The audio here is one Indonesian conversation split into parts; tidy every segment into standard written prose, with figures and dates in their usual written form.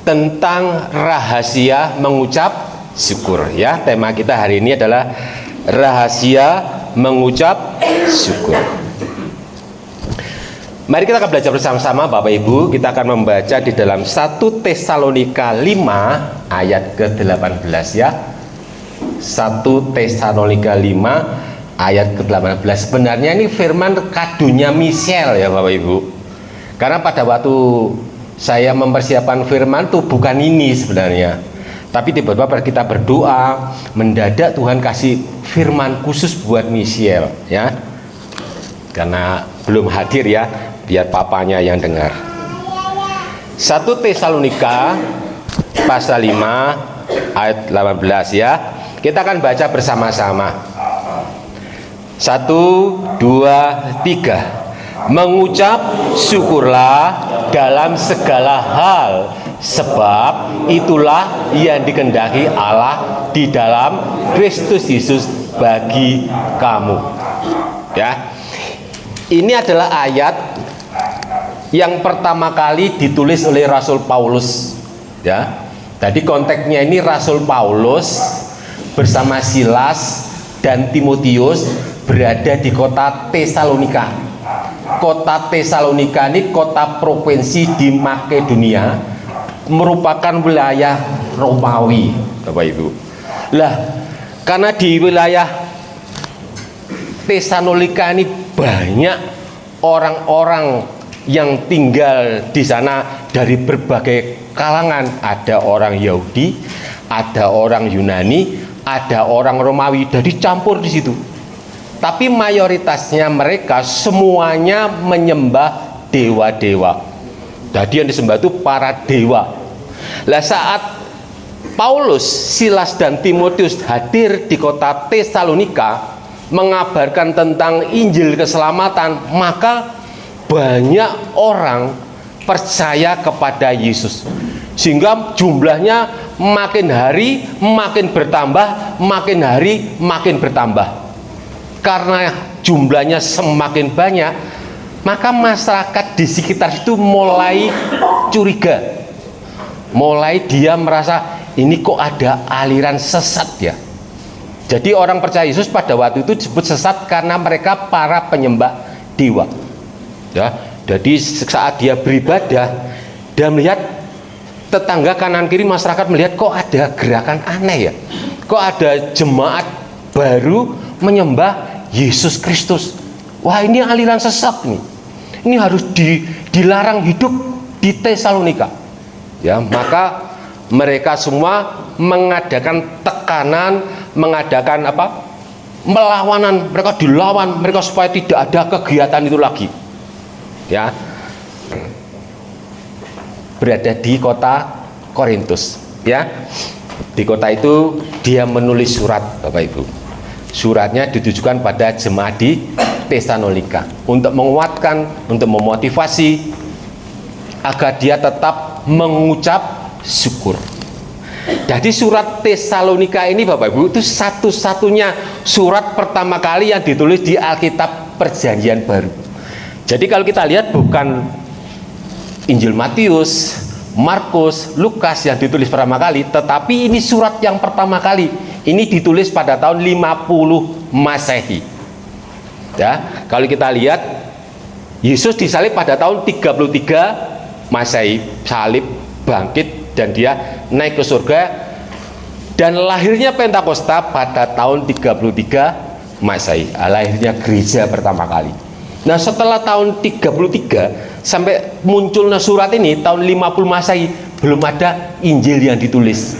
tentang rahasia mengucap syukur ya. Tema kita hari ini adalah rahasia mengucap syukur. Mari kita akan belajar bersama-sama Bapak Ibu. Kita akan membaca di dalam 1 Tesalonika 5 ayat ke-18 ya. 1 Tesalonika 5 ayat ke-18. Sebenarnya ini firman kadunya Michelle ya Bapak Ibu. Karena pada waktu saya mempersiapkan firman itu bukan ini sebenarnya. Tapi tiba-tiba kita berdoa, mendadak Tuhan kasih firman khusus buat Michelle ya. Karena belum hadir ya, biar papanya yang dengar. 1 Tesalonika pasal 5 ayat 18 ya. Kita akan baca bersama-sama. 1, 2, 3. Mengucap syukurlah dalam segala hal, sebab itulah yang dikehendaki Allah di dalam Kristus Yesus bagi kamu. Ya. Ini adalah ayat yang pertama kali ditulis oleh Rasul Paulus. Ya. Jadi konteksnya ini Rasul Paulus bersama Silas dan Timotius berada di kota Tesalonika. Kota Tesalonika ini kota provinsi di Makedonia, merupakan wilayah Romawi, Bapak Ibu. Lah, karena di wilayah Tesalonika ini banyak orang-orang yang tinggal di sana dari berbagai kalangan. Ada orang Yahudi, ada orang Yunani, ada orang Romawi, jadi campur di situ. Tapi mayoritasnya mereka semuanya menyembah dewa-dewa. Jadi yang disembah itu para dewa. Lah saat Paulus, Silas dan Timotius hadir di kota Tesalonika mengabarkan tentang Injil keselamatan, maka banyak orang percaya kepada Yesus. Sehingga jumlahnya makin hari makin bertambah, makin hari makin bertambah. Karena jumlahnya semakin banyak, maka masyarakat di sekitar itu mulai curiga. Mulai dia merasa ini kok ada aliran sesat ya. Jadi orang percaya Yesus pada waktu itu disebut sesat karena mereka para penyembah dewa. Ya, jadi saat dia beribadah, dia melihat tetangga kanan kiri masyarakat melihat kok ada gerakan aneh ya. Kok ada jemaat baru menyembah Yesus Kristus. Wah, ini aliran sesat nih. Ini harus dilarang hidup di Tesalonika. Ya, maka mereka semua mengadakan tekanan, mengadakan melawanan. Mereka dilawan, mereka supaya tidak ada kegiatan itu lagi. Ya. Berada di kota Korintus, ya. Di kota itu dia menulis surat, Bapak Ibu. Suratnya ditujukan pada jemaat di Tesalonika untuk menguatkan, untuk memotivasi agar dia tetap mengucap syukur. Jadi surat Tesalonika ini Bapak Ibu itu satu-satunya surat pertama kali yang ditulis di Alkitab Perjanjian Baru. Jadi kalau kita lihat bukan Injil Matius, Markus, Lukas yang ditulis pertama kali, tetapi ini surat yang pertama kali. Ini ditulis pada tahun 50 Masehi. Ya, kalau kita lihat Yesus disalib pada tahun 33 Masehi, salib, bangkit dan dia naik ke surga, dan lahirnya Pentakosta pada tahun 33 Masehi, lahirnya gereja pertama kali. Nah, setelah tahun 33 sampai munculnya surat ini tahun 50 Masehi, belum ada Injil yang ditulis.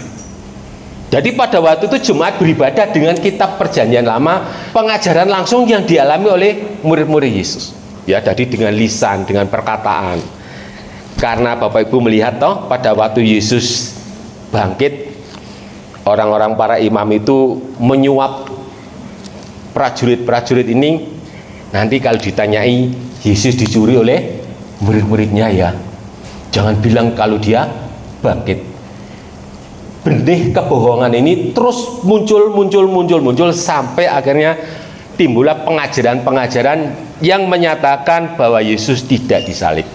Jadi pada waktu itu jemaat beribadah dengan kitab Perjanjian Lama, pengajaran langsung yang dialami oleh murid-murid Yesus. Ya, jadi dengan lisan, dengan perkataan. Karena Bapak Ibu melihat toh pada waktu Yesus bangkit, orang-orang para imam itu menyuap prajurit-prajurit ini. Nanti kalau ditanyai Yesus dicuri oleh murid-muridnya ya, jangan bilang kalau dia bangkit. Benih kebohongan ini terus muncul sampai akhirnya timbullah pengajaran-pengajaran yang menyatakan bahwa Yesus tidak disalib.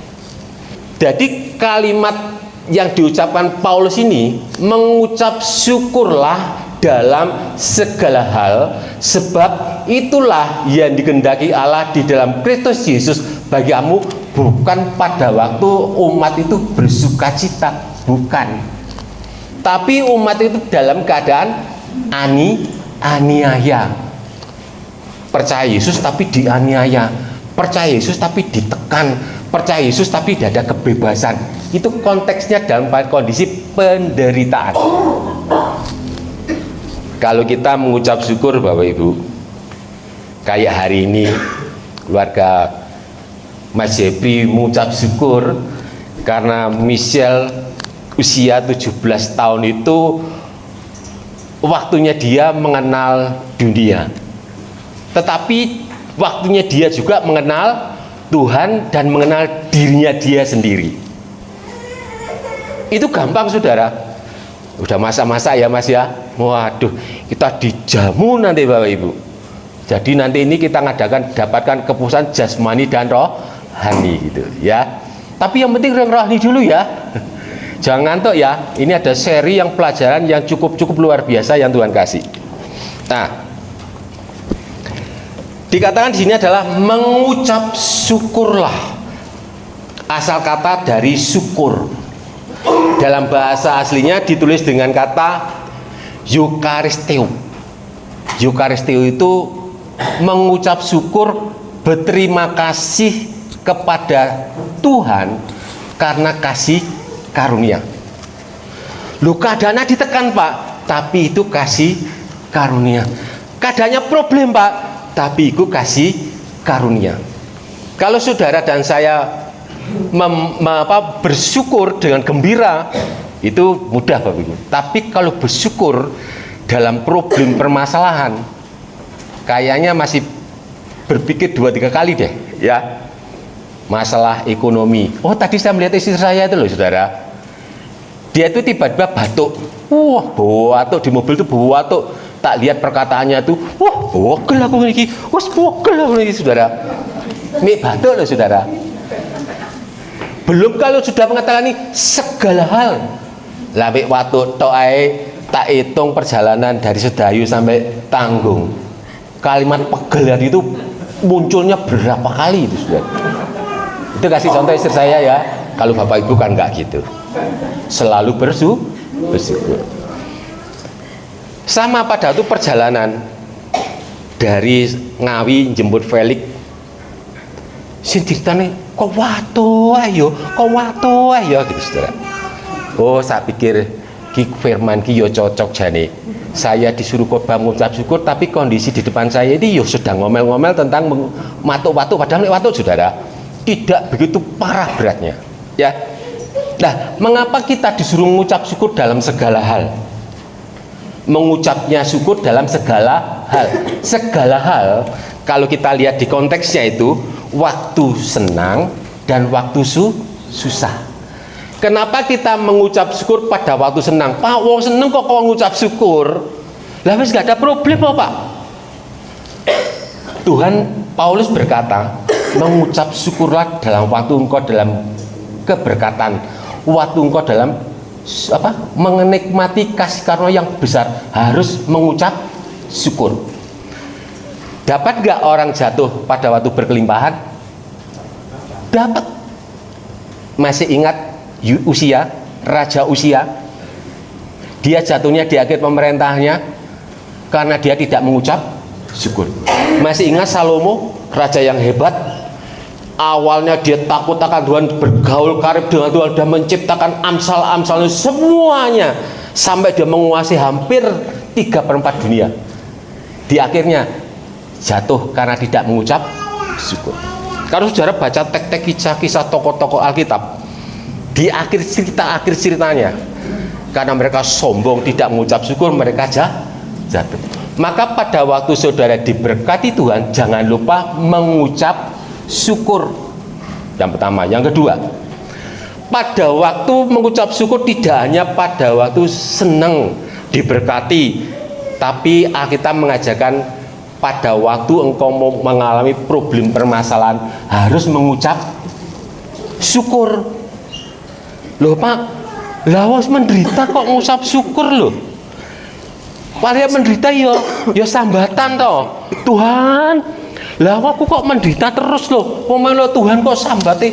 Jadi kalimat yang diucapkan Paulus ini, mengucap syukurlah dalam segala hal, sebab itulah yang dikehendaki Allah di dalam Kristus Yesus bagi kamu. Bukan pada waktu umat itu bersukacita, bukan, tapi umat itu dalam keadaan aniaya. Percaya Yesus tapi dianiaya, percaya Yesus tapi ditekan, percaya Yesus tapi tidak ada kebebasan. Itu konteksnya dalam kondisi penderitaan. Kalau kita mengucap syukur Bapak Ibu, kayak hari ini keluarga Mas Jepri mengucap syukur karena Michelle usia 17 tahun itu waktunya dia mengenal dunia, tetapi waktunya dia juga mengenal Tuhan dan mengenal dirinya dia sendiri. Itu gampang saudara, udah masa-masa ya Mas ya, waduh kita dijamu nanti Bapak Ibu. Jadi nanti ini kita dapatkan kepuasan jasmani dan rohani gitu ya. Tapi yang penting rohani dulu ya. Jangan ngantuk ya. Ini ada seri yang pelajaran yang cukup luar biasa yang Tuhan kasih. Nah, dikatakan di sini adalah mengucap syukurlah. Asal kata dari syukur. Dalam bahasa aslinya ditulis dengan kata eukaristeo. Eukaristeo itu mengucap syukur, berterima kasih kepada Tuhan karena kasih karunia. Loh, keadaannya ditekan Pak, tapi itu kasih karunia. Keadaannya problem Pak, tapi itu kasih karunia. Kalau saudara dan saya bersyukur dengan gembira, itu mudah Bapak Ibu. Tapi kalau bersyukur dalam problem permasalahan, kayaknya masih berpikir 2-3 kali deh ya. Masalah ekonomi, oh tadi saya melihat istri saya itu loh saudara, dia itu tiba-tiba batuk, wah batuk di mobil itu batuk, tak lihat perkataannya tuh, wah bogel aku ini, wah bogel aku ini saudara, ini batuk loh saudara. Belum kalau sudah mengatakan ini segala hal, labik batuk toai tak hitung perjalanan dari Sedayu sampai Tanggung, kalimat pegel itu munculnya berapa kali itu saudara. Itu kasih contoh istri saya ya. Kalau Bapak Ibu kan enggak gitu, selalu bersyukur. Sama pada waktu perjalanan dari Ngawi jemput Felix, sing ceritane kok wato ayo gitu saudara. Oh saya pikir Ki Firman Ki yo cocok jane. Saya disuruh khotbah mengucap syukur, tapi kondisi di depan saya ini yo sedang ngomel-ngomel tentang matuk-matuk, padahal watuk saudara tidak begitu parah beratnya ya. Nah, mengapa kita disuruh mengucap syukur dalam segala hal? Mengucapnya syukur dalam segala hal kalau kita lihat di konteksnya itu waktu senang dan waktu susah. Kenapa kita mengucap syukur pada waktu senang? Pak, wong seneng kok mengucap syukur? Lah wis gak ada problem kok Pak. Tuhan Paulus berkata, mengucap syukurlah dalam waktu engkau dalam keberkatan, waktu engkau dalam menikmati kasih karunia yang besar, harus mengucap syukur. Dapat gak orang jatuh pada waktu berkelimpahan? Dapat. Masih ingat Raja Usia? Dia jatuhnya di akhir pemerintahnya karena dia tidak mengucap syukur. Masih ingat Salomo, raja yang hebat? Awalnya dia takut akan Tuhan, bergaul karib dengan Tuhan, dan menciptakan amsal-amsalnya semuanya sampai dia menguasai hampir 3/4 dunia. Di akhirnya jatuh karena tidak mengucap syukur. Kalau saudara baca tek-tek kisah-kisah tokoh-tokoh Alkitab, di akhir ceritanya, karena mereka sombong tidak mengucap syukur, mereka jatuh. Maka pada waktu saudara diberkati Tuhan, jangan lupa mengucap syukur. Yang pertama. Yang kedua, pada waktu mengucap syukur tidak hanya pada waktu senang diberkati, tapi Alkitab mengajarkan pada waktu engkau mengalami problem permasalahan harus mengucap syukur. Loh Pak, Lah wis menderita kok ngucap syukur loh. Paling menderita ya sambatan toh. Tuhan, lah aku kok menderita terus loh. Pemelo Tuhan kok sambati.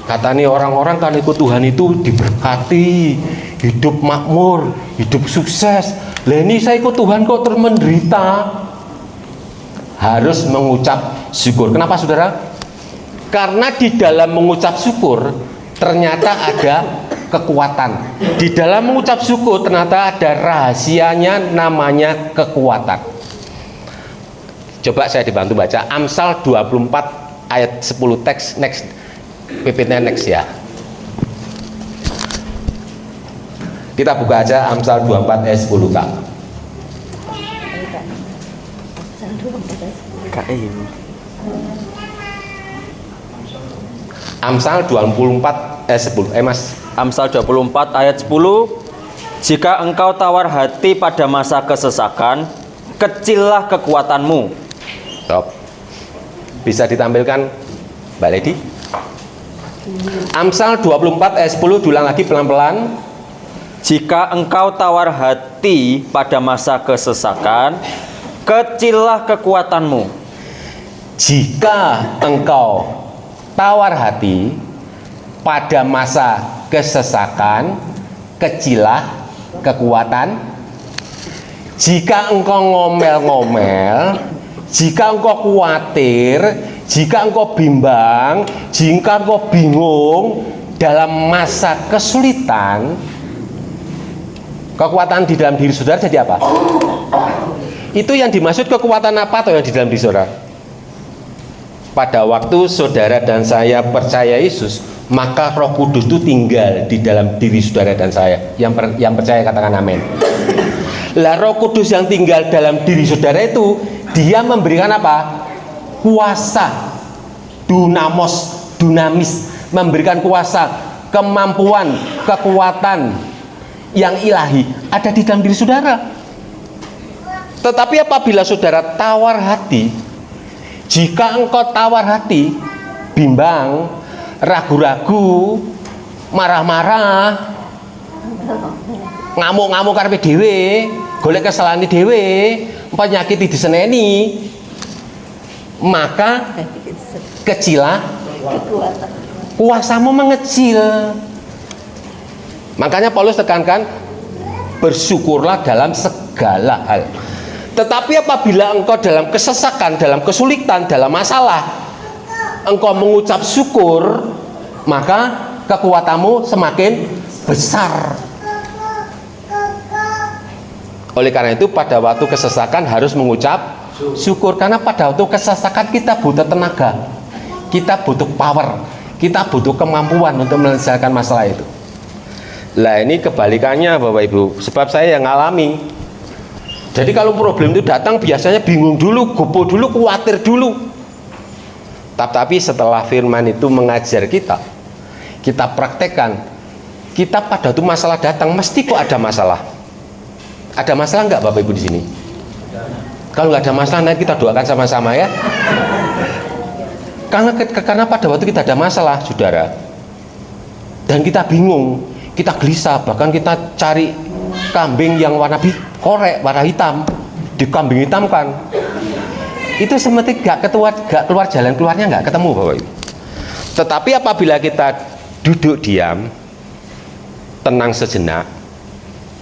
Katanya orang-orang kan ikut Tuhan itu diberkati, hidup makmur, hidup sukses. Lah ini saya ikut Tuhan kok terus menderita. Harus mengucap syukur. Kenapa saudara? Karena di dalam mengucap syukur ternyata ada kekuatan. Di dalam mengucap syukur ternyata ada rahasianya, namanya kekuatan. Coba saya dibantu baca Amsal 24 ayat 10 teks next. PPT next ya. Kita buka aja Amsal 24 ayat 10 Kak. Amsal 24 ayat 10. Mas. Amsal 24 ayat 10. Jika engkau tawar hati pada masa kesesakan, kecillah kekuatanmu. Stop. Bisa ditampilkan Mbak Lady? Amsal 24 ayat 10 diulang lagi pelan-pelan. Jika engkau tawar hati pada masa kesesakan, kecillah kekuatanmu. Jika engkau tawar hati pada masa kesesakan, kecillah kekuatan. Jika engkau ngomel-ngomel, jika engkau khawatir, jika engkau bimbang, jika engkau bingung dalam masa kesulitan, kekuatan di dalam diri saudara jadi apa? Itu yang dimaksud kekuatan apa atau yang di dalam diri saudara? Pada waktu saudara dan saya percaya Yesus, maka Roh Kudus itu tinggal di dalam diri saudara dan saya. Yang percaya katakan amin. Lah Roh Kudus yang tinggal dalam diri saudara itu, dia memberikan apa? Kuasa, dunamis, memberikan kuasa, kemampuan, kekuatan yang ilahi ada di dalam diri saudara. Tetapi apabila saudara tawar hati, jika engkau tawar hati, bimbang, ragu-ragu, marah-marah, ngamuk-ngamuk karepe dhewe, golek kesalahane dhewe, penyakiti diseneni, maka kecilah kuasamu mengecil. Makanya Paulus tekankan bersyukurlah dalam segala hal. Tetapi apabila engkau dalam kesesakan, dalam kesulitan, dalam masalah, engkau mengucap syukur, maka kekuatanmu semakin besar. Oleh karena itu pada waktu kesesakan harus mengucap syukur. Karena pada waktu kesesakan kita butuh tenaga, kita butuh power, kita butuh kemampuan untuk menyelesaikan masalah itu. Lah ini kebalikannya Bapak Ibu, sebab saya yang ngalami. Jadi kalau problem itu datang biasanya bingung dulu, gopo dulu, khawatir dulu. Tapi setelah firman itu mengajar kita, kita praktekkan, kita pada waktu masalah datang mesti kok ada masalah. Ada masalah nggak Bapak Ibu di sini? Kalau nggak ada masalah, nanti kita doakan sama-sama ya. Karena pada waktu kita ada masalah, saudara, dan kita bingung, kita gelisah, bahkan kita cari kambing yang warna korek, warna hitam, dikambing hitamkan. Itu seperti gak keluar jalan keluarnya, nggak ketemu Bapak Ibu. Tetapi apabila kita duduk diam, tenang sejenak,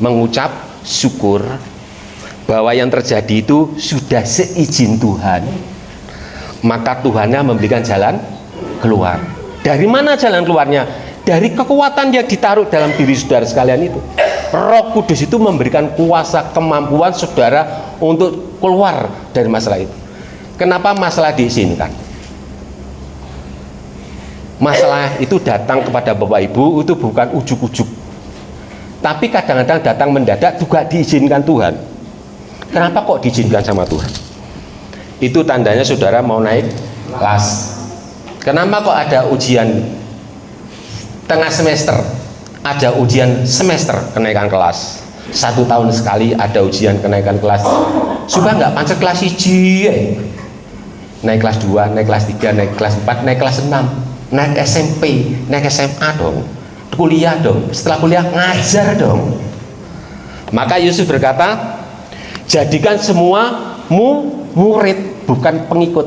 mengucap syukur bahwa yang terjadi itu sudah seizin Tuhan, maka Tuhannya memberikan jalan keluar. Dari mana jalan keluarnya? Dari kekuatan yang ditaruh dalam diri saudara sekalian itu. Roh Kudus itu memberikan kuasa, kemampuan saudara untuk keluar dari masalah itu. Kenapa masalah diizinkan? Masalah itu datang kepada Bapak Ibu itu bukan ujuk-ujuk, tapi kadang-kadang datang mendadak juga diizinkan Tuhan. Kenapa kok diizinkan sama Tuhan? Itu tandanya saudara mau naik kelas. Kenapa kok ada ujian tengah semester, ada ujian semester kenaikan kelas? 1 tahun sekali ada ujian kenaikan kelas. Suka nggak pancet kelas 1 naik kelas 2, naik kelas 3, naik kelas 4, naik kelas 6, naik SMP, naik SMA dong. kuliah dong, setelah kuliah ngajar dong. Maka Yesus berkata, jadikan semua murid, bukan pengikut.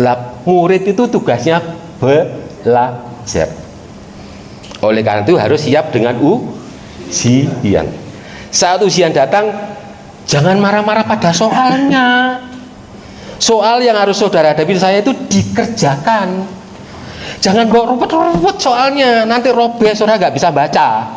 Lah, murid itu tugasnya belajar. Oleh karena itu harus siap dengan ujian. Saat ujian datang, jangan marah-marah pada soalnya. Soal yang harus saudara hadapi saya itu dikerjakan. Jangan bawa ruwet-ruwet soalnya, nanti robek saudara nggak bisa baca.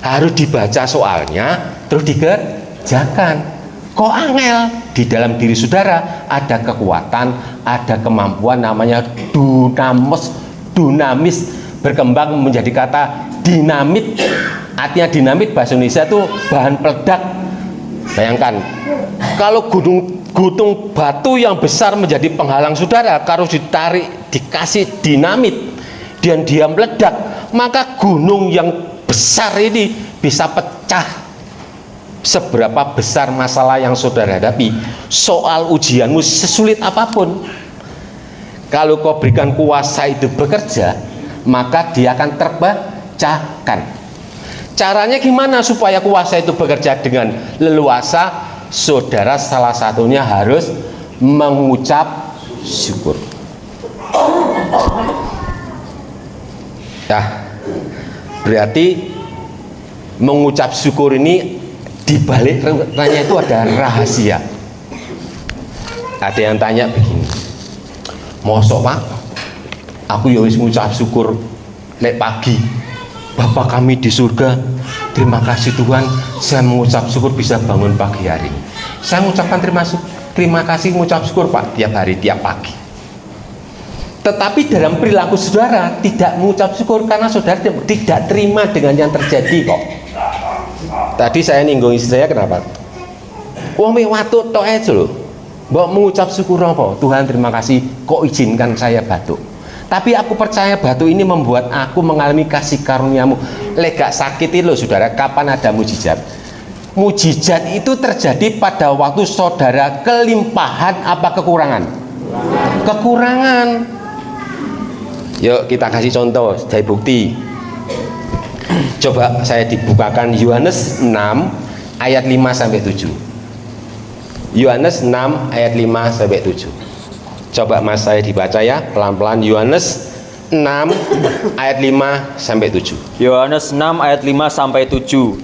Harus dibaca soalnya, terus dikerjakan. Kok angel? Di dalam diri saudara ada kekuatan, ada kemampuan namanya dinamis, berkembang menjadi kata dinamit. Artinya dinamit bahasa Indonesia itu bahan peledak. Bayangkan, kalau gunung batu yang besar menjadi penghalang saudara, kalau ditarik, dikasih dinamit dan dia meledak, maka gunung yang besar ini bisa pecah. Seberapa besar masalah yang saudara hadapi, soal ujianmu sesulit apapun, kalau kau berikan kuasa itu bekerja, maka dia akan terpecahkan. Caranya gimana supaya kuasa itu bekerja dengan leluasa? Saudara salah satunya harus mengucap syukur. Nah, berarti mengucap syukur ini dibalik tanya itu ada rahasia. Ada yang tanya begini, mosok Pak, aku ya wis ngucap syukur nek pagi, Bapak kami di surga, terima kasih Tuhan, saya mengucap syukur bisa bangun pagi hari ini. Saya mengucapkan terima kasih, mengucap syukur Pak tiap hari, tiap pagi. Tetapi dalam perilaku saudara tidak mengucap syukur karena saudara tidak terima dengan yang terjadi kok. Tadi saya ninggung istri saya, kenapa? Wong watut tok ae lho. Mbok mengucap syukur apa? Tuhan terima kasih kok izinkan saya batuk. Tapi aku percaya batu ini membuat aku mengalami kasih karuniamu. Lega sakit itu loh saudara, kapan ada mujizat? Mujizat itu terjadi pada waktu saudara kelimpahan apa kekurangan? Kekurangan. Yuk kita kasih contoh, saya bukti. Coba saya dibukakan Yohanes 6 ayat 5 sampai 7. Yohanes 6 ayat 5 sampai 7. Coba Mas saya dibaca ya pelan-pelan. Yohanes 6 ayat 5 sampai 7. Yohanes 6 ayat 5 sampai 7.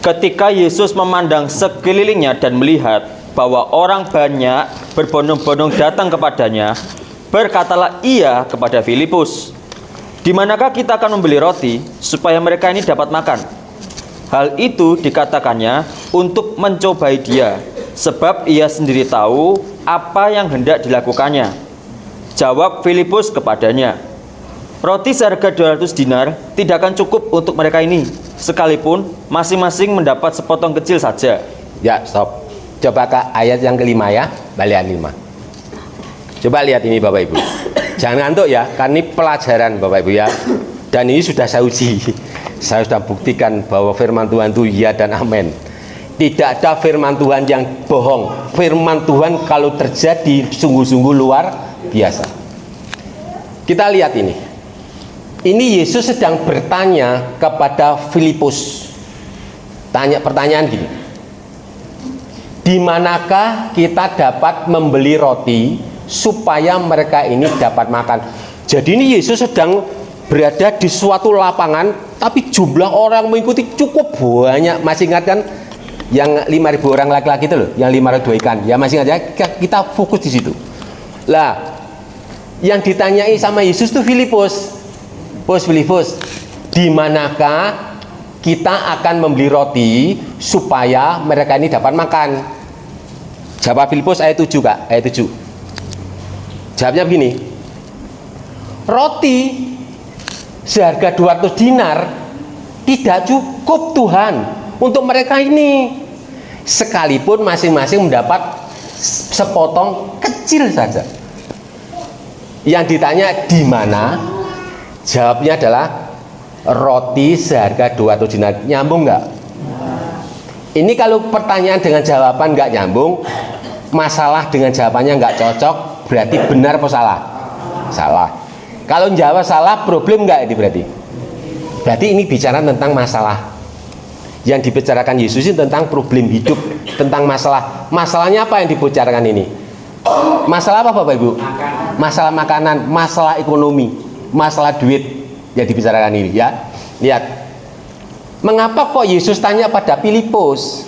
Ketika Yesus memandang sekelilingnya dan melihat bahwa orang banyak berbondong-bondong datang kepadanya, berkatalah ia kepada Filipus, "Di manakah kita akan membeli roti supaya mereka ini dapat makan?" Hal itu dikatakannya untuk mencobai dia, sebab ia sendiri tahu apa yang hendak dilakukannya. Jawab Filipus kepadanya, "Roti seharga 200 dinar tidak akan cukup untuk mereka ini, sekalipun masing-masing mendapat sepotong kecil saja." Ya, stop. Coba ke ayat yang kelima ya, balian 5. Coba lihat ini Bapak Ibu. Jangan ngantuk ya, karena ini pelajaran Bapak Ibu ya. Dan ini sudah saya uji. Saya sudah buktikan bahwa firman Tuhan itu ya dan amin. Tidak ada firman Tuhan yang bohong. Firman Tuhan kalau terjadi sungguh-sungguh luar biasa. Kita lihat ini. Ini Yesus sedang bertanya kepada Filipus. Tanya pertanyaan gini. Di manakah kita dapat membeli roti supaya mereka ini dapat makan? Jadi ini Yesus sedang berada di suatu lapangan, tapi jumlah orang mengikuti cukup banyak. Masih ingat kan? Yang 5.000 orang laki-laki itu loh, yang 502 ikan. Ya masih ingat ya, kita fokus di situ. Lah, yang ditanyai sama Yesus itu Filipus. Filipus, di manakah kita akan membeli roti supaya mereka ini dapat makan? Jawab Filipus ayat 7 Kak, ayat 7. Jawabnya begini. Roti seharga 200 dinar tidak cukup Tuhan untuk mereka ini, sekalipun masing-masing mendapat sepotong kecil saja. Yang ditanya di mana? Jawabnya adalah roti seharga 200 dinar. Nyambung nggak? Ini kalau pertanyaan dengan jawaban nggak nyambung, masalah dengan jawabannya nggak cocok, berarti benar atau salah? Salah. Kalau jawab salah, problem nggak ini berarti? Berarti ini bicara tentang masalah. Yang dibicarakan Yesus ini tentang problem hidup, tentang masalah. Masalahnya apa yang dibicarakan ini? Masalah apa Bapak Ibu? Masalah makanan, masalah ekonomi, masalah duit yang dibicarakan ini ya. Lihat. Mengapa kok Yesus tanya pada Filipus?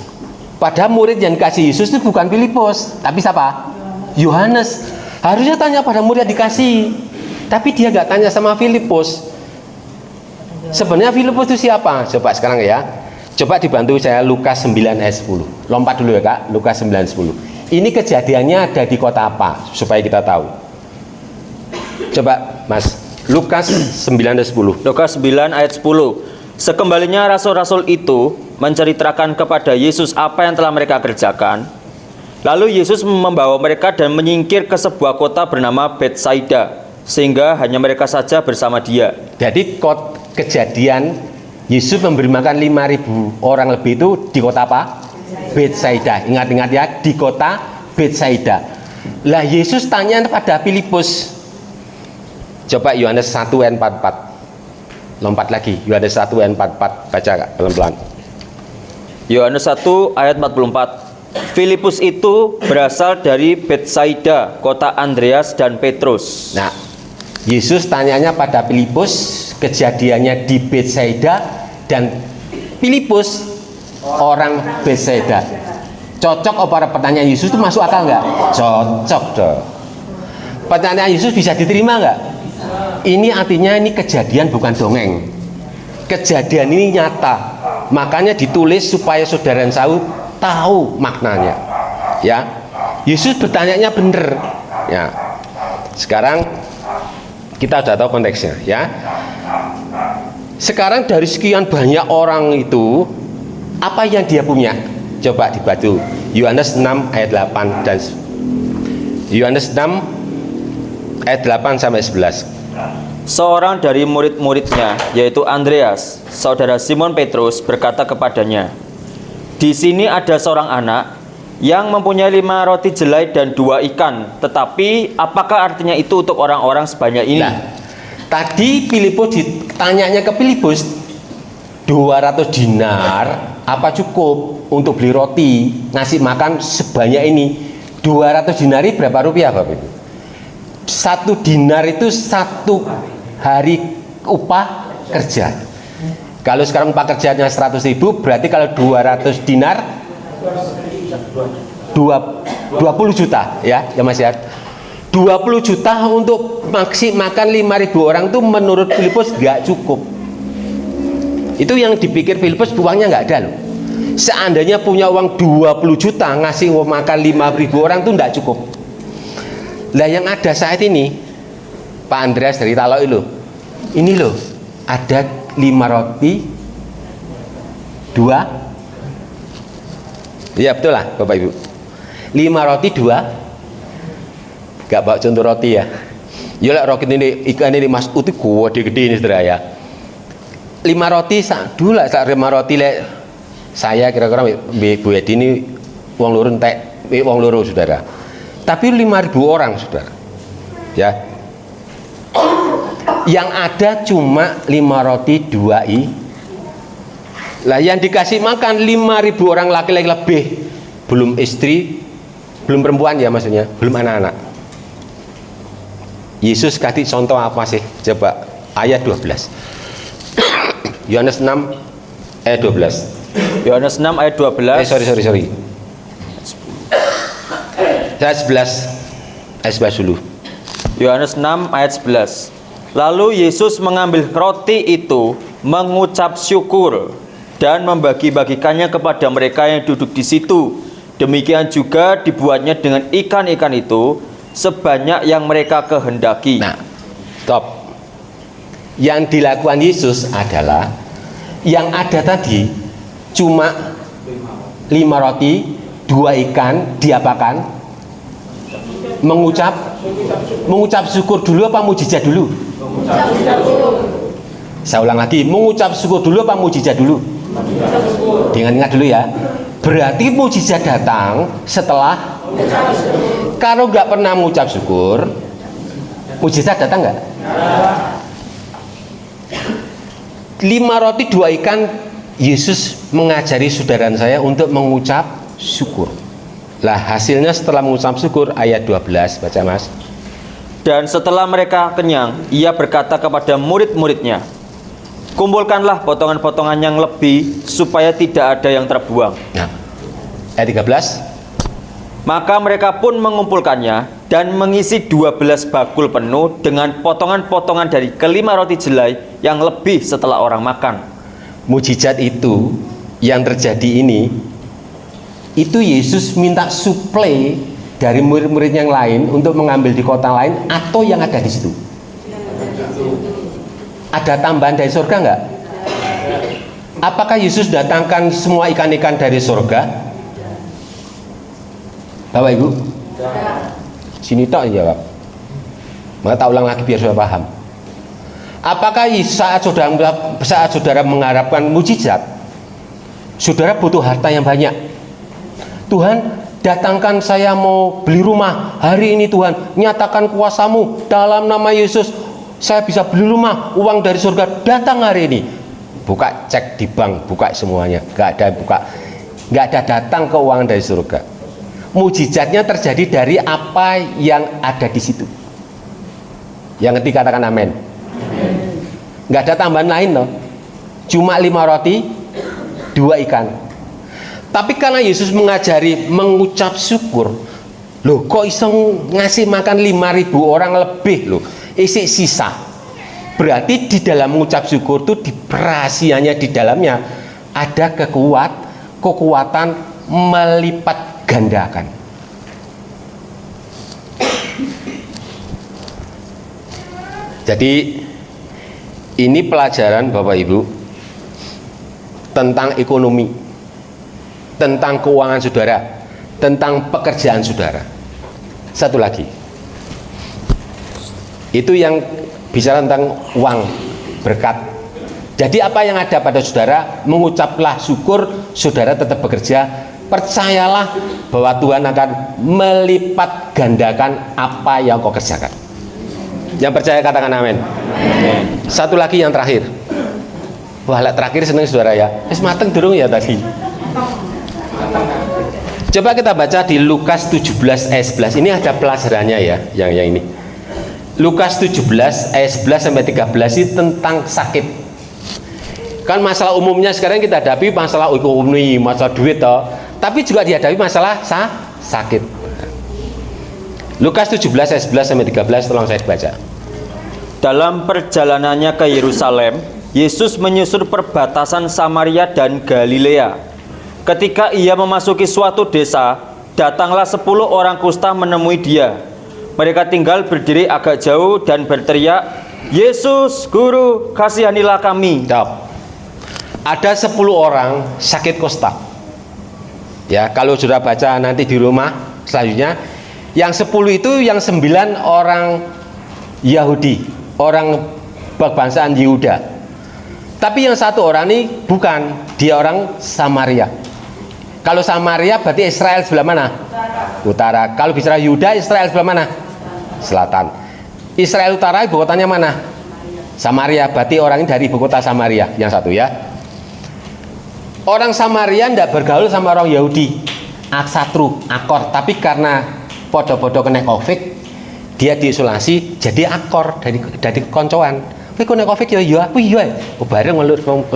Padahal murid yang dikasih Yesus itu bukan Filipus, tapi siapa? Yohanes. Harusnya tanya pada murid yang dikasih, tapi dia nggak tanya sama Filipus. Sebenarnya Filipus itu siapa? Coba sekarang ya. Coba dibantu saya Lukas 9 ayat 10. Lompat dulu ya Kak, Lukas 9 ayat 10. Ini kejadiannya ada di kota apa? Supaya kita tahu. Coba Mas, Lukas 9 ayat 10. Lukas 9 ayat 10. Sekembalinya rasul-rasul itu menceritakan kepada Yesus apa yang telah mereka kerjakan. Lalu Yesus membawa mereka dan menyingkir ke sebuah kota bernama Betsaida, sehingga hanya mereka saja bersama dia. Jadi kejadian Yesus memberi makan 5.000 orang lebih itu di kota apa? Betsaida. Ingat-ingat ya, di kota Betsaida. Lah Yesus tanya pada Filipus. Coba Yohanes 1 ayat 44. Lompat lagi, Yohanes 1 ayat 44. Baca Kak, pelan-pelan. Yohanes 1 ayat 44. Filipus itu berasal dari Betsaida, kota Andreas dan Petrus. Nah, Yesus tanyanya pada Filipus, kejadiannya di Betsaida, dan Filipus orang Betsaida. Cocok apa pertanyaan Yesus itu masuk akal nggak? Cocok dong. Pertanyaan Yesus bisa diterima nggak? Ini artinya ini kejadian bukan dongeng. Kejadian ini nyata. Makanya ditulis supaya saudara Saud tahu maknanya. Ya. Yesus bertanyanya bener. Ya. Sekarang kita sudah tahu konteksnya, ya. Sekarang dari sekian banyak orang itu, apa yang dia punya? Coba dibaca. Yohanes 6 ayat 8 dan Yohanes 6 ayat 8 sampai 11. Seorang dari murid-muridnya, yaitu Andreas, saudara Simon Petrus, berkata kepadanya, "Di sini ada seorang anak yang mempunyai 5 roti jelai dan 2 ikan. Tetapi apakah artinya itu untuk orang-orang sebanyak ini?" Nah, tadi Filipus ditanyanya ke Filipus, 200 dinar apa cukup untuk beli roti, ngasih makan sebanyak ini? 200 dinari berapa rupiah Bapak Ibu? 1 dinar itu 1 hari upah kerja. Kalau sekarang upah kerjanya 100.000, berarti kalau 200 dinar 20 juta ya Mas ya. 20 juta untuk makan 5.000 orang itu menurut Filipus nggak cukup. Itu yang dipikir Filipus, uangnya nggak ada loh. Seandainya punya uang 20 juta ngasih makan 5.000 orang itu nggak cukup. Lah yang ada saat ini Pak Andreas dari Taloi loh, ini loh ada 5 roti 2. Iya betul lah Bapak Ibu, 5 roti 2. Gak bawa contoh roti ya. Yolah roti ini ikan ini Mas Uti gede ini saudara ya. 5 roti dulu lah 5 roti le. Saya kira-kira Bu Edi ini uang loro entek, uang loro saudara. Tapi 5.000 orang saudara. Ya. Yang ada cuma 5 roti 2 i. Lah yang dikasih makan 5.000 orang laki-laki lebih, belum istri, belum perempuan ya maksudnya, belum anak-anak. Yesus kasih contoh apa sih? Coba ayat 12. Yohanes 6 ayat 12. Yohanes 6 ayat 12. Sorry. Ayat 11. Ayat 11 dulu. Yohanes 6 ayat 11. Lalu Yesus mengambil roti itu, mengucap syukur dan membagi-bagikannya kepada mereka yang duduk di situ. Demikian juga dibuatnya dengan ikan-ikan itu sebanyak yang mereka kehendaki. Nah, stop. Yang dilakukan Yesus adalah yang ada tadi cuma 5 roti, 2 ikan, diapakan? Mengucap syukur dulu apa mujizat dulu? Saya ulang lagi, mengucap syukur dulu apa mujizat dulu? Ingat dulu ya. Berarti mujizat datang setelah. Kalau nggak pernah mengucap syukur, mujizat datang nggak? 5 roti 2 ikan, Yesus mengajari saudara saya untuk mengucap syukur. Lah hasilnya setelah mengucap syukur, ayat 12, baca Mas. Dan setelah mereka kenyang, ia berkata kepada murid-muridnya, kumpulkanlah potongan-potongan yang lebih supaya tidak ada yang terbuang. Nah, ayat 13. Maka mereka pun mengumpulkannya dan mengisi 12 bakul penuh dengan potongan-potongan dari kelima roti jelai yang lebih setelah orang makan. Mujizat itu yang terjadi ini, itu Yesus minta suplai dari murid-murid yang lain untuk mengambil di kota lain atau yang ada di situ. Ada tambahan dari surga enggak? Apakah Yesus datangkan semua ikan-ikan dari surga? Bapak Ibu? Sini tak jawab. Maka tak ulang lagi biar sudah paham. Apakah saat saudara mengharapkan mujizat, saudara butuh harta yang banyak? Tuhan, datangkan saya mau beli rumah hari ini. Tuhan, nyatakan kuasa-Mu dalam nama Yesus. Saya bisa beli rumah, uang dari surga datang hari ini. Buka cek di bank, buka semuanya. Nggak ada datang keuangan dari surga. Mujizatnya terjadi dari apa yang ada di situ. Yang ketiga katakan amin. Nggak ada tambahan lain loh. Cuma 5 roti 2 ikan. Tapi karena Yesus mengajari mengucap syukur, loh kok iso ngasih makan 5.000 orang lebih loh, isi sisa. Berarti di dalam mengucap syukur itu, di rahasianya di dalamnya ada kekuatan melipat gandakan. Jadi ini pelajaran Bapak Ibu tentang ekonomi, tentang keuangan saudara, tentang pekerjaan saudara. Satu lagi, itu yang bicara tentang uang, berkat. Jadi apa yang ada pada saudara, mengucaplah syukur, saudara tetap bekerja. Percayalah bahwa Tuhan akan melipat gandakan apa yang kau kerjakan. Yang percaya katakan amin. Satu lagi yang terakhir. Wah, terakhir seneng saudara ya. Wis mateng durung ya tadi. Coba kita baca di Lukas 17 ayat 11. Ini ada pelajarannya ya, yang ini. Lukas 17 ayat 11 sampai 13 itu tentang sakit. Kan masalah umumnya sekarang kita hadapi masalah ekonomi, masalah duit toh. Tapi juga dihadapi masalah sakit. Lukas 17 ayat 11 sampai 13, tolong saya baca. Dalam perjalanannya ke Yerusalem, Yesus menyusur perbatasan Samaria dan Galilea. Ketika ia memasuki suatu desa, datanglah 10 orang kusta menemui dia. Mereka tinggal berdiri agak jauh dan berteriak, Yesus, Guru, kasihanilah kami. Stop. Ada 10 orang sakit kusta. Ya, kalau sudah baca nanti di rumah selanjutnya, yang 10 itu yang 9 orang Yahudi, orang bangsaan Yehuda. Tapi yang 1 orang ini bukan, dia orang Samaria. Kalau Samaria berarti Israel sebelah mana? Utara. Kalau bicara Yuda, Israel sebelah mana? Selatan. Israel utara ibu kotanya mana? Samaria. Berarti orang ini dari ibu kota Samaria. Yang satu ya. Orang Samaria tidak bergaul sama orang Yahudi, aksatru, akor. Tapi karena podo-podo kena COVID, dia diisolasi, jadi akor dari koncoan. Wih kena COVID ya, wih ya, bareng ngelur 10.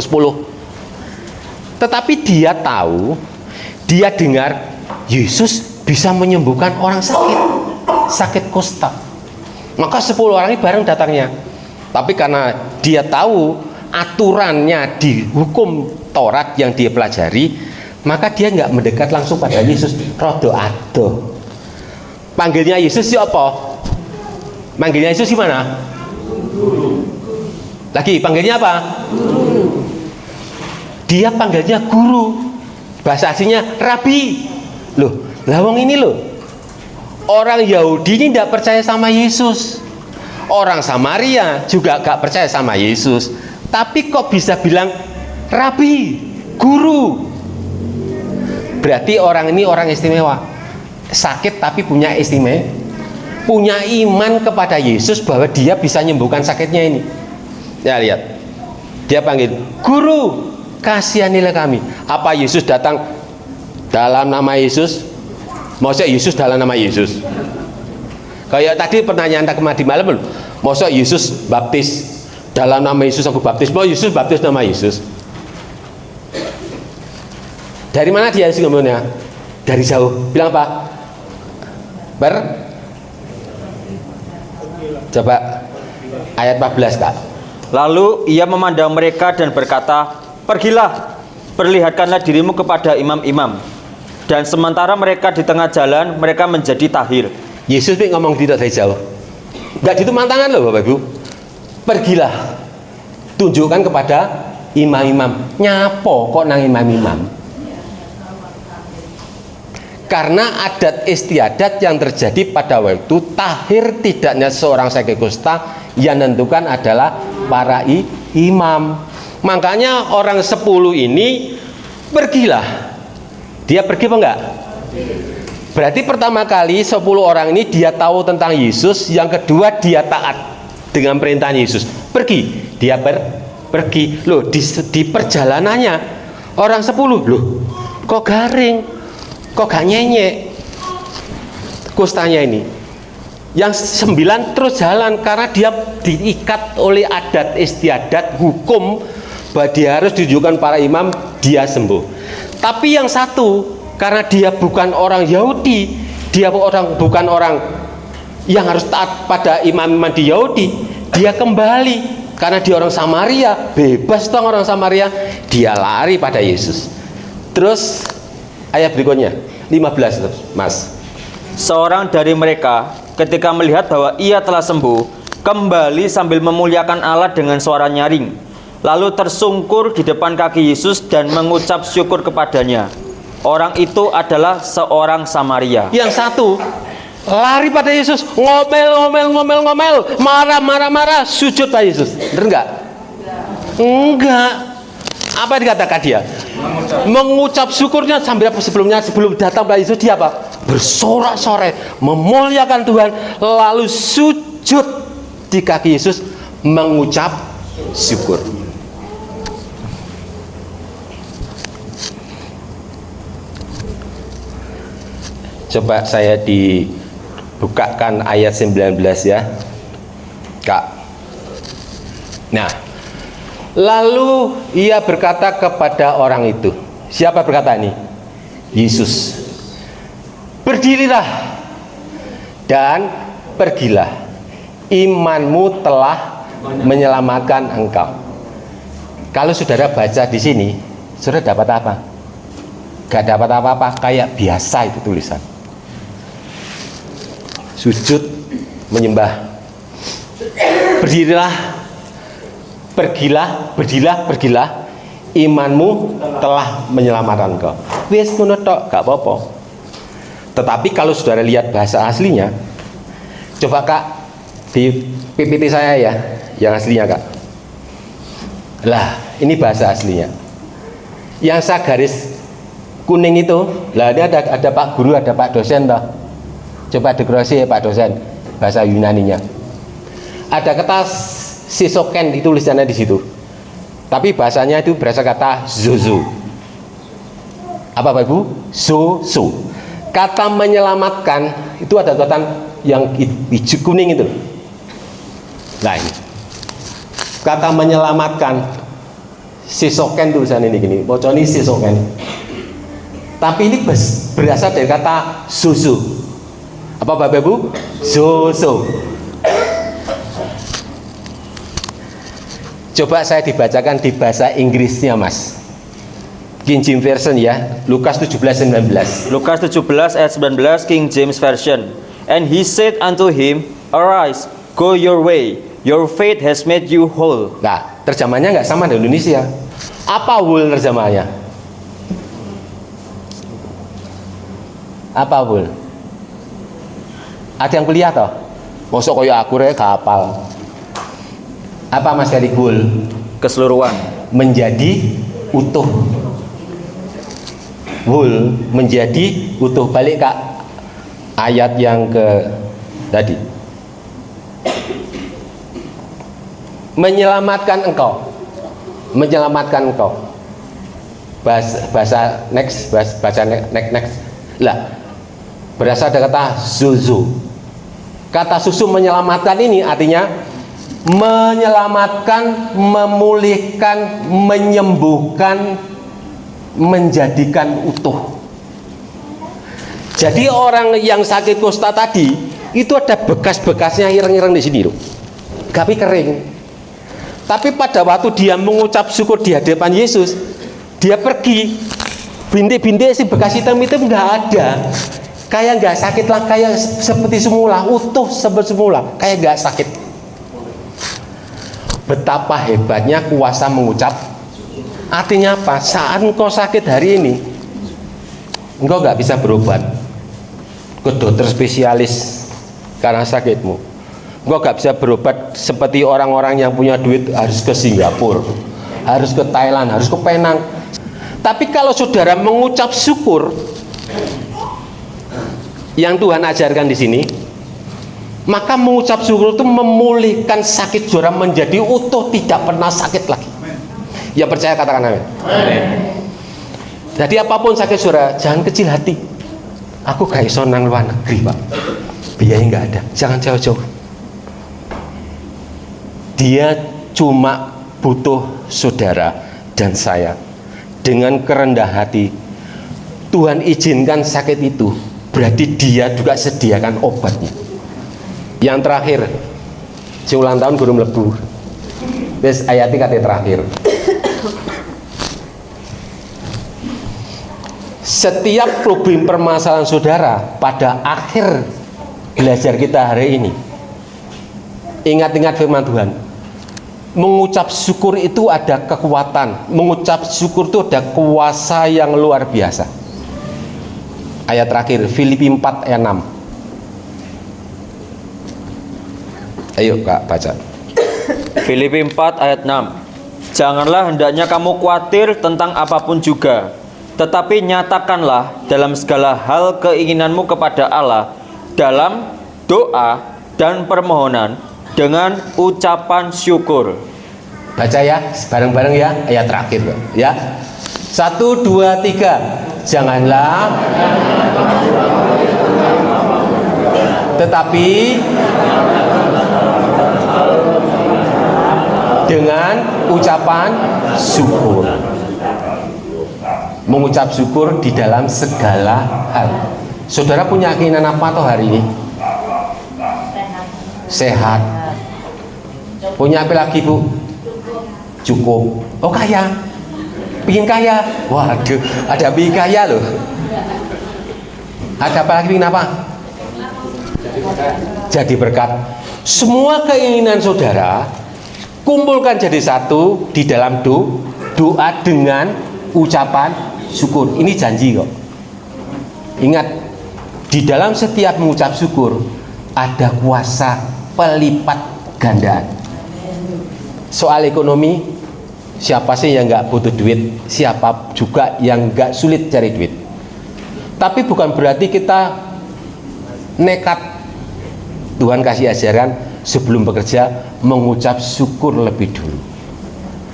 Tetapi dia tahu, dia dengar Yesus bisa menyembuhkan orang sakit kusta. Maka 10 orang ini bareng datangnya. Tapi karena dia tahu aturannya di hukum Taurat yang dia pelajari, maka dia nggak mendekat langsung pada Yesus. Rodo ado. Panggilnya Yesus siapa? Panggilnya Yesus gimana? Guru. Lagi panggilnya apa? Guru. Dia panggilnya guru. Bahasa aslinya rabi. Loh, lawang ini loh. Orang Yahudi ini tidak percaya sama Yesus. Orang Samaria juga gak percaya sama Yesus. Tapi kok bisa bilang rabi, guru? Berarti orang ini orang istimewa. Sakit tapi punya istimewa, punya iman kepada Yesus bahwa dia bisa menyembuhkan sakitnya ini. Ya lihat, Dia panggil, "Guru, kasihanilah kami." Apa Yesus datang dalam nama Yesus? Maksudnya Yesus dalam nama Yesus? Kayak tadi pertanyaan tadi malam, maksudnya Yesus baptis dalam nama Yesus, aku baptis. Mau Yesus baptis nama Yesus? Dari mana dia sih ngomongnya? Dari jauh. Bilang apa? Coba ayat 14, Kak. Lalu ia memandang mereka dan berkata, "Pergilah, perlihatkanlah dirimu kepada imam-imam." Dan sementara mereka di tengah jalan, mereka menjadi tahir. Yesus ngomong tidak dari jauh. Enggak gitu tangan loh Bapak Ibu. Pergilah, tunjukkan kepada imam-imam. Nyapo kok nang imam-imam? Karena adat istiadat yang terjadi pada waktu tahir tidaknya seorang sakit kusta yang menentukan adalah para imam. Makanya orang 10 ini pergilah. Dia pergi apa enggak? Berarti pertama kali 10 orang ini dia tahu tentang Yesus. Yang kedua dia taat dengan perintah Yesus. Pergi. Dia pergi. Loh di perjalanannya orang 10 loh kok garing, kok gak nyenyek kustanya ini. Yang 9 terus jalan karena dia diikat oleh adat istiadat hukum bahwa dia harus tunjukkan para imam, dia sembuh. Tapi yang satu karena dia bukan orang Yahudi, dia bukan orang yang harus taat pada imam-imam di Yahudi, dia kembali karena dia orang Samaria, bebas dong orang Samaria, dia lari pada Yesus. Terus ayat berikutnya 15 Mas. Seorang dari mereka ketika melihat bahwa ia telah sembuh, kembali sambil memuliakan Allah dengan suara nyaring, lalu tersungkur di depan kaki Yesus dan mengucap syukur kepadanya. Orang itu adalah seorang Samaria. Yang satu Lari pada Yesus, ngomel, marah, sujud pada Yesus. Benar enggak? Enggak. Apa yang dikatakan dia? Mengucap syukurnya sambil sebelum datang pada Yesus dia apa? Bersorak-sorai, memuliakan Tuhan, lalu sujud di kaki Yesus mengucap syukur. Coba saya dibukakan ayat 19 ya, Kak. Nah, lalu ia berkata kepada orang itu, siapa berkata ini? Yesus. Berdirilah dan pergilah, imanmu telah menyelamatkan engkau. Kalau saudara baca di sini, saudara dapat apa? Gak dapat apa-apa, kayak biasa itu tulisan. Sujud menyembah. Berdirilah, pergilah, imanmu telah menyelamatkan engkau. Wis ngono tok, gak apa-apa. Tetapi kalau saudara lihat bahasa aslinya, coba Kak di PPT saya ya, yang aslinya Kak. Lah, ini bahasa aslinya. Yang saya garis kuning itu, lah ini ada Pak Guru, ada Pak dosen toh. Coba dekorasi ya Pak dosen, bahasa Yunaninya. Ada kata sisoken ditulisannya di situ. Tapi bahasanya itu berasal kata zozo. Apa Bapak Ibu? Zozo. Kata menyelamatkan itu ada kata yang hijau kuning itu. Nah ini. Kata menyelamatkan sisoken tulisan ini gini, boconi sisoken. Tapi ini berasal dari kata zozo. Apa Bapak Ibu? Zozo. Coba saya dibacakan di bahasa Inggrisnya Mas. King James Version ya, Lukas 17:19. Lukas 17 ayat 19 King James Version. And he said unto him, Arise, go your way, your faith has made you whole. Nah, terjemahannya nggak sama dengan Indonesia. Apa whole terjemahannya? Apa whole? Ada yang kuliah toh? Mosok koyo aku rek hafal. Apa Mas dari whole? Keseluruhan. Menjadi utuh. Whole menjadi utuh. Balik Kak ayat yang ke tadi. Menyelamatkan engkau. menyelamatkan engkau. Bahasa next. Lah, berasal dari kata zuzu. Kata susu menyelamatkan ini artinya menyelamatkan, memulihkan, menyembuhkan, menjadikan utuh. Jadi orang yang sakit kusta tadi itu ada bekas-bekasnya ireng-ireng di sini loh, tapi kering. Tapi pada waktu dia mengucap syukur di hadapan Yesus, dia pergi, bintik-bintik si bekas hitam itu nggak ada, kayak nggak sakit lah, kayak seperti semula, utuh seperti semula, kayak nggak sakit. Betapa hebatnya kuasa mengucap. Artinya apa? Saat engkau sakit hari ini, engkau nggak bisa berobat ke dokter spesialis karena sakitmu. Engkau nggak bisa berobat seperti orang-orang yang punya duit harus ke Singapura, harus ke Thailand, harus ke Penang. Tapi kalau saudara mengucap syukur, yang Tuhan ajarkan di sini, maka mengucap syukur itu memulihkan sakit saudara menjadi utuh, tidak pernah sakit lagi. Ya percaya katakan amin. Jadi apapun sakit saudara, jangan kecil hati. Aku gak iso nang luar negeri pak, biayanya nggak ada, jangan jauh-jauh. Dia cuma butuh saudara dan saya. Dengan kerendah hati Tuhan izinkan sakit itu, berarti dia juga sediakan obatnya. Yang terakhir, si ulang tahun guru mlebu wis ayati kate terakhir. Setiap problem permasalahan saudara pada akhir belajar kita hari ini, ingat-ingat firman Tuhan. Mengucap syukur itu ada kekuatan, mengucap syukur itu ada kuasa yang luar biasa. Ayat terakhir Filipi 4 ayat 6. Ayo Kak baca. Filipi 4 ayat 6. Janganlah hendaknya kamu khawatir tentang apapun juga, tetapi nyatakanlah dalam segala hal keinginanmu kepada Allah dalam doa dan permohonan dengan ucapan syukur. Baca ya, bareng-bareng ya, ayat terakhir ya. 1, 2, 3. Janganlah, tetapi dengan ucapan syukur. Mengucap syukur di dalam segala hal. Saudara punya keinginan apa toh hari ini? Sehat. Punya apa lagi bu? Cukup. Oh kaya. Pingin kaya. Waduh, ada pingin kaya loh. Ada apa lagi, pingin apa? Jadi berkat. Semua keinginan saudara kumpulkan jadi satu di dalam doa dengan ucapan syukur. Ini janji kok. Ingat, di dalam setiap mengucap syukur ada kuasa pelipat gandaan. Soal ekonomi, siapa sih yang nggak butuh duit? Siapa juga yang nggak sulit cari duit? Tapi bukan berarti kita nekat. Tuhan kasih ajaran sebelum bekerja mengucap syukur lebih dulu.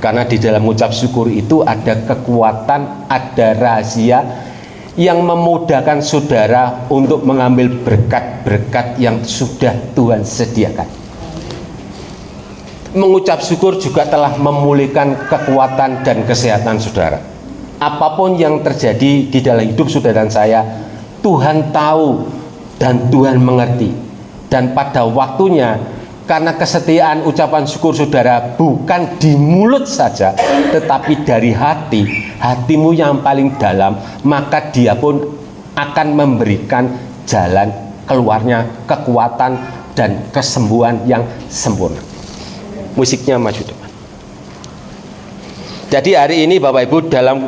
Karena di dalam mengucap syukur itu ada kekuatan, ada rahasia yang memudahkan saudara untuk mengambil berkat-berkat yang sudah Tuhan sediakan. Mengucap syukur juga telah memulihkan kekuatan dan kesehatan saudara. Apapun yang terjadi di dalam hidup saudara dan saya, Tuhan tahu dan Tuhan mengerti. Dan pada waktunya, karena kesetiaan ucapan syukur saudara bukan di mulut saja, tetapi dari hati, hatimu yang paling dalam, maka dia pun akan memberikan jalan keluarnya kekuatan dan kesembuhan yang sempurna. Musiknya maju depan. Jadi hari ini Bapak Ibu dalam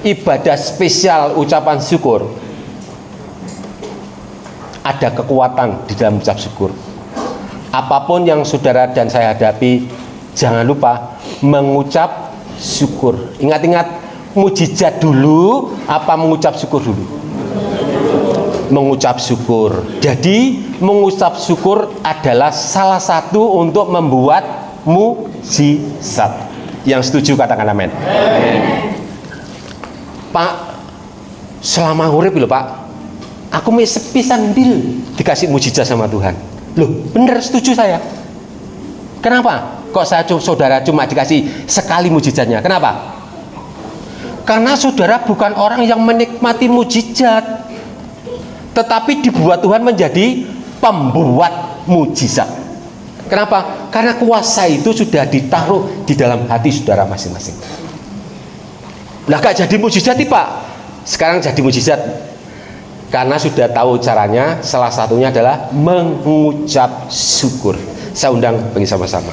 ibadah spesial ucapan syukur, ada kekuatan di dalam ucap syukur. Apapun yang saudara dan saya hadapi, jangan lupa mengucap syukur. Ingat-ingat, mujizat dulu apa mengucap syukur dulu? Mengucap syukur. Jadi mengucap syukur adalah salah satu untuk membuat mujizat. Yang setuju katakan amin. Pak, selama urip lho Pak, aku mau sepisan bil dikasih mujizat sama Tuhan. Loh, bener setuju saya. Kenapa? Kok saudara cuma dikasih sekali mujizatnya? Kenapa? Karena saudara bukan orang yang menikmati mujizat, tetapi dibuat Tuhan menjadi pembuat mujizat. Kenapa? Karena kuasa itu sudah ditaruh di dalam hati saudara masing-masing. Lah gak jadi mujizat nih Pak. Sekarang jadi mujizat karena sudah tahu caranya. Salah satunya adalah mengucap syukur. Saya undang bagi sama-sama.